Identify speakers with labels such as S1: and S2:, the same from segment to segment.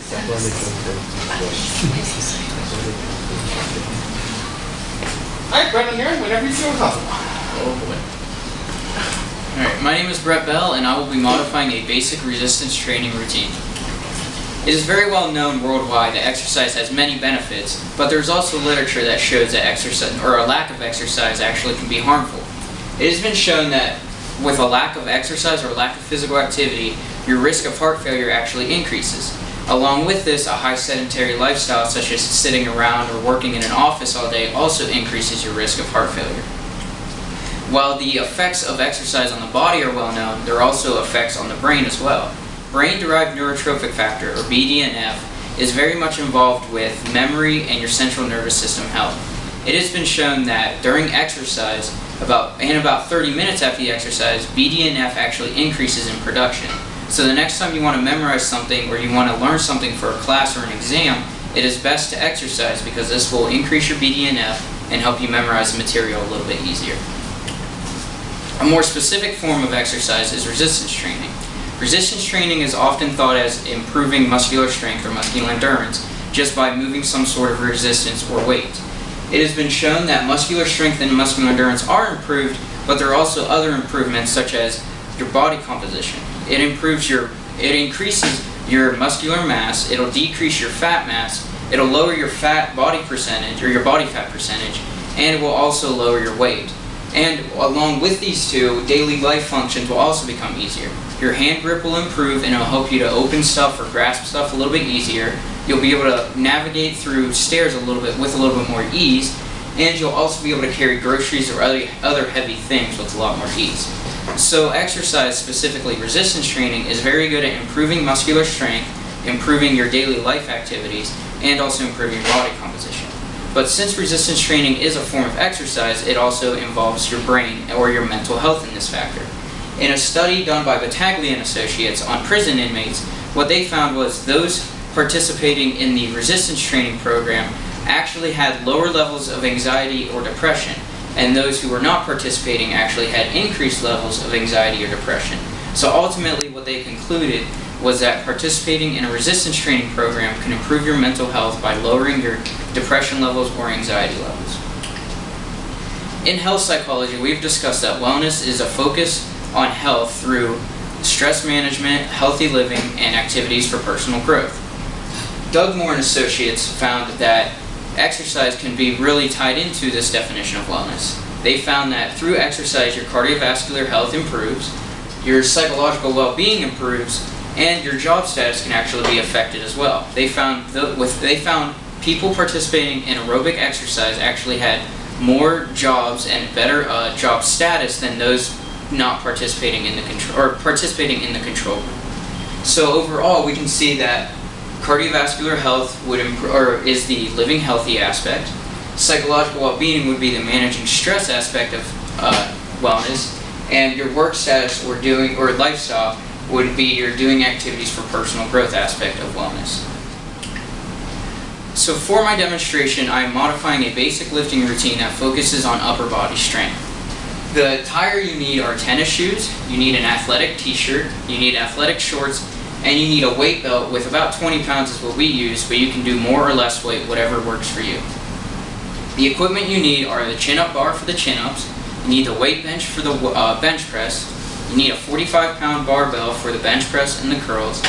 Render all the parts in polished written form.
S1: Alright, Brett, I'm here. Whenever you feel comfortable.
S2: Oh boy. Alright, my name is Brett Bell, and I will be modifying a basic resistance training routine. It is very well known worldwide that exercise has many benefits, but there's also literature that shows that exercise, or a lack of exercise, actually can be harmful. It has been shown that with a lack of exercise or lack of physical activity, your risk of heart failure actually increases. Along with this, a high sedentary lifestyle such as sitting around or working in an office all day also increases your risk of heart failure. While the effects of exercise on the body are well known, there are also effects on the brain as well. Brain-derived neurotrophic factor, or BDNF, is very much involved with memory and your central nervous system health. It has been shown that during exercise, about 30 minutes after the exercise, BDNF actually increases in production. So the next time you want to memorize something or you want to learn something for a class or an exam, it is best to exercise because this will increase your BDNF and help you memorize the material a little bit easier. A more specific form of exercise is resistance training. Resistance training is often thought as improving muscular strength or muscular endurance just by moving some sort of resistance or weight. It has been shown that muscular strength and muscular endurance are improved, but there are also other improvements such as your body composition. It increases your muscular mass, it'll decrease your fat mass, it'll lower your fat body percentage or your body fat percentage, and it will also lower your weight. And along with these two, daily life functions will also become easier. Your hand grip will improve and it will help you to open stuff or grasp stuff a little bit easier. You'll be able to navigate through stairs with a little bit more ease, and you'll also be able to carry groceries or other heavy things with a lot more ease. So exercise, specifically resistance training, is very good at improving muscular strength, improving your daily life activities, and also improving your body composition. But since resistance training is a form of exercise, it also involves your brain or your mental health in this factor. In a study done by Battaglia and Associates on prison inmates, what they found was those participating in the resistance training program actually had lower levels of anxiety or depression, and those who were not participating actually had increased levels of anxiety or depression. So ultimately what they concluded was that participating in a resistance training program can improve your mental health by lowering your depression levels or anxiety levels. In health psychology, we've discussed that wellness is a focus on health through stress management, healthy living, and activities for personal growth. Doug Moore and Associates found that exercise can be really tied into this definition of wellness. They found that through exercise, your cardiovascular health improves, your psychological well-being improves, and your job status can actually be affected as well. They found people participating in aerobic exercise actually had more jobs and better job status than those not participating in the control group. So overall, we can see that cardiovascular health is the living healthy aspect. Psychological well-being would be the managing stress aspect of wellness, and your work status or lifestyle would be your doing activities for personal growth aspect of wellness. So for my demonstration, I am modifying a basic lifting routine that focuses on upper body strength. The attire you need are tennis shoes, you need an athletic t-shirt, you need athletic shorts, and you need a weight belt with about 20 pounds is what we use, but you can do more or less weight, whatever works for you. The equipment you need are the chin-up bar for the chin-ups, you need the weight bench for the bench press, you need a 45-pound barbell for the bench press and the curls,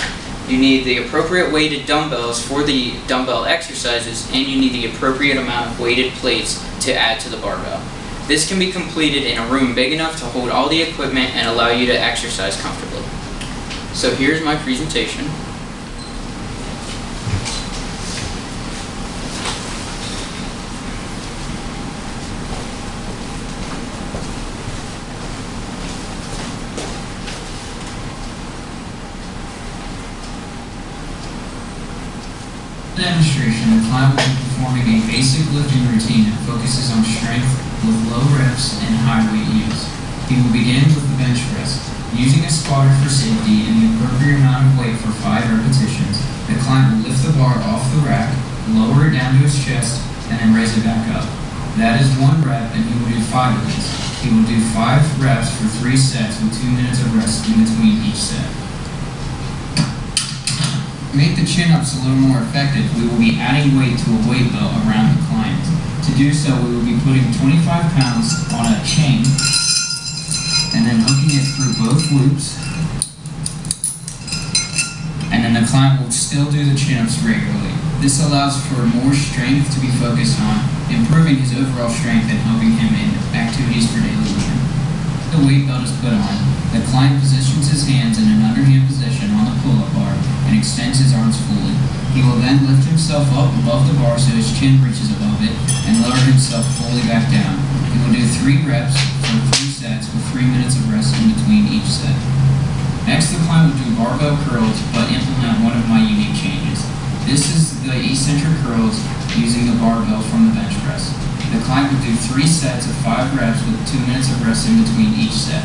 S2: you need the appropriate weighted dumbbells for the dumbbell exercises, and you need the appropriate amount of weighted plates to add to the barbell. This can be completed in a room big enough to hold all the equipment and allow you to exercise comfortably. So here's my presentation. Demonstration, the client will be performing a basic lifting routine that focuses on strength with low reps and high weight use. He will begin with the bench press. Using a spotter for safety and the appropriate amount of weight for 5 repetitions, the client will lift the bar off the rack, lower it down to his chest, and then raise it back up. That is 1 rep, and he will do 5 of these. He will do 5 reps for 3 sets with 2 minutes of rest in between each set. make the chin-ups a little more effective, we will be adding weight to a weight belt around the client. To do so, we will be putting 25 pounds on a chain and then hooking it through both loops. And then the client will still do the chin-ups regularly. This allows for more strength to be focused on, improving his overall strength and helping him in activities for daily living. The weight belt is put on. The client positions his hands in an underhand position on the pull-up bar and extends his arms fully. He will then lift himself up above the bar so his chin reaches above it and lower himself fully back down. He will do 3 reps for 3 sets with 3 minutes of rest in between each set. Next, the client will do barbell curls but implement one of my unique changes. This is the eccentric curls using the barbell from the bench press. The client will do 3 sets of 5 reps with 2 minutes of rest in between each set.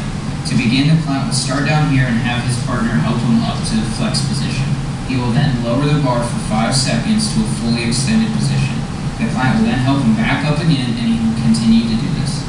S2: To begin, the client will start down here and have his partner help him up to the flex position. He will then lower the bar for 5 seconds to a fully extended position. The client will then help him back up again, and he will continue to do this.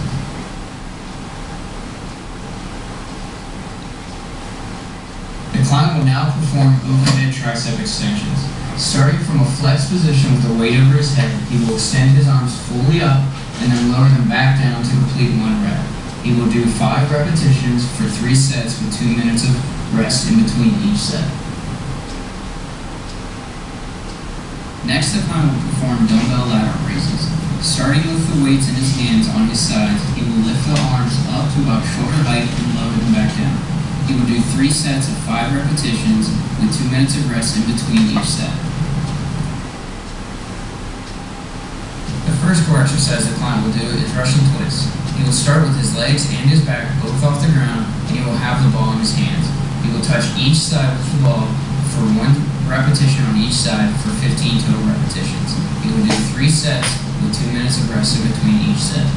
S2: The client will now perform overhead tricep extensions. Starting from a flex position with the weight over his head, he will extend his arms fully up and then lower them back down to complete 1 rep. He will do 5 repetitions for 3 sets with 2 minutes of rest in between each set. Next, the client will perform dumbbell lateral raises. Starting with the weights in his hands on his sides, he will lift the arms up to about shoulder height and lower them back down. He will do 3 sets of 5 repetitions with 2 minutes of rest in between each set. The first core exercise the client will do is Russian twists. He will start with his legs and his back both off the ground, and he will have the ball in his hands. He will touch each side with the ball for 1 repetition on each side for 15 total repetitions. He will do 3 sets with 2 minutes of rest in between each set.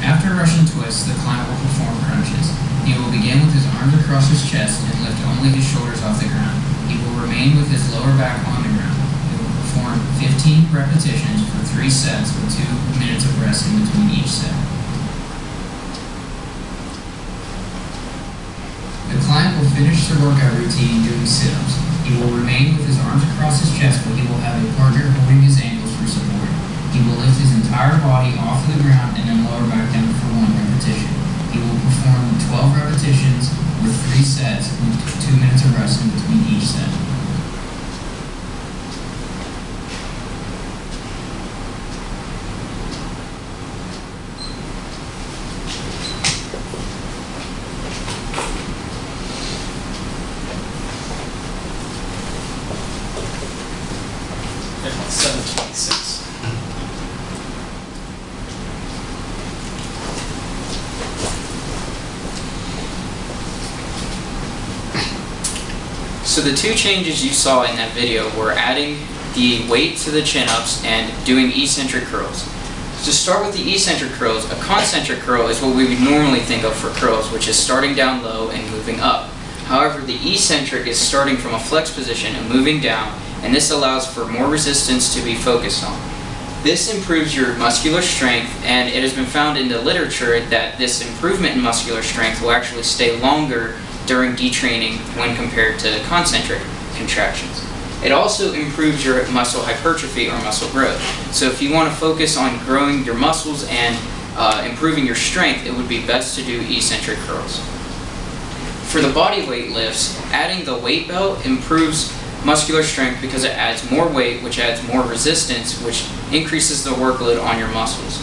S2: After Russian twists, the client will perform crunches. He will begin with his arms across his chest and lift only his shoulders off the ground. He will remain with his lower back on the ground. He will perform 15 repetitions for 3 sets with 2 minutes of rest in between each set. The client will finish the workout routine doing sit-ups. He will remain with his arms across his chest, but he will have a partner holding his ankles for support. He will lift his entire body off of the ground and then lower back down for 1 repetition. He will perform 12 repetitions with 3 sets with 2 minutes of rest in between each set.
S1: About 7:26.
S2: So the 2 changes you saw in that video were adding the weight to the chin-ups and doing eccentric curls. To start with the eccentric curls, a concentric curl is what we would normally think of for curls, which is starting down low and moving up. However, the eccentric is starting from a flex position and moving down, and this allows for more resistance to be focused on. This improves your muscular strength, and it has been found in the literature that this improvement in muscular strength will actually stay longer during detraining when compared to concentric contractions. It also improves your muscle hypertrophy or muscle growth. So if you want to focus on growing your muscles and improving your strength, it would be best to do eccentric curls. For the body weight lifts, adding the weight belt improves muscular strength because it adds more weight, which adds more resistance, which increases the workload on your muscles.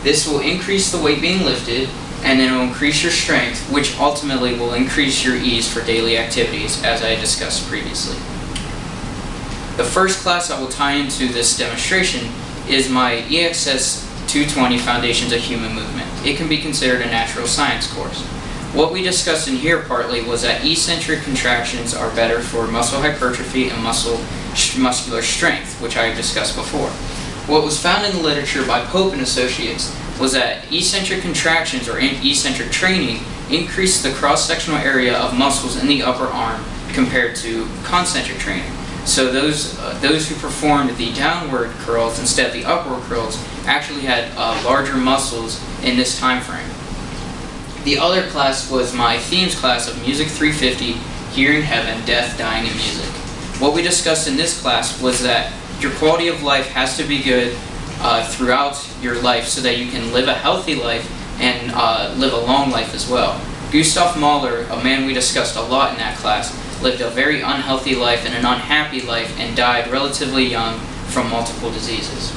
S2: This will increase the weight being lifted, and then it will increase your strength, which ultimately will increase your ease for daily activities, as I discussed previously. The first class I will tie into this demonstration is my EXS 220 Foundations of Human Movement. It can be considered a natural science course. What we discussed in here partly was that eccentric contractions are better for muscle hypertrophy and muscular strength, which I discussed before. What was found in the literature by Pope and Associates was that eccentric contractions or eccentric training increased the cross-sectional area of muscles in the upper arm compared to concentric training. So those who performed the downward curls instead of the upward curls actually had larger muscles in this time frame. The other class was my themes class of Music 350, Hearing Heaven, Death, Dying, and Music. What we discussed in this class was that your quality of life has to be good throughout your life so that you can live a healthy life and live a long life as well. Gustav Mahler, a man we discussed a lot in that class, lived a very unhealthy life and an unhappy life and died relatively young from multiple diseases.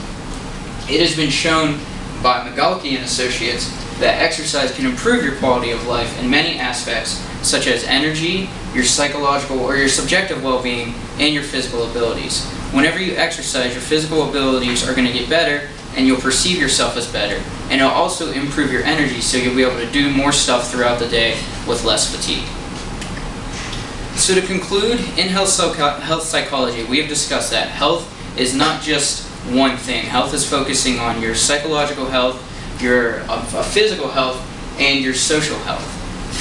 S2: It has been shown by Migalki and Associates that exercise can improve your quality of life in many aspects, such as energy, your psychological or your subjective well-being, and your physical abilities. Whenever you exercise, your physical abilities are going to get better, and you'll perceive yourself as better. And it'll also improve your energy, so you'll be able to do more stuff throughout the day with less fatigue. So to conclude, in health psychology, we have discussed that health is not just one thing. Health is focusing on your psychological health, your physical health, and your social health.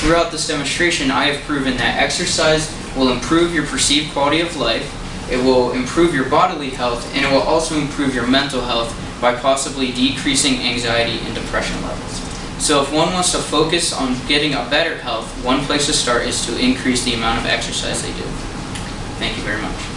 S2: Throughout this demonstration, I have proven that exercise will improve your perceived quality of life, it will improve your bodily health, and it will also improve your mental health by possibly decreasing anxiety and depression levels. So if one wants to focus on getting a better health, one place to start is to increase the amount of exercise they do. Thank you very much.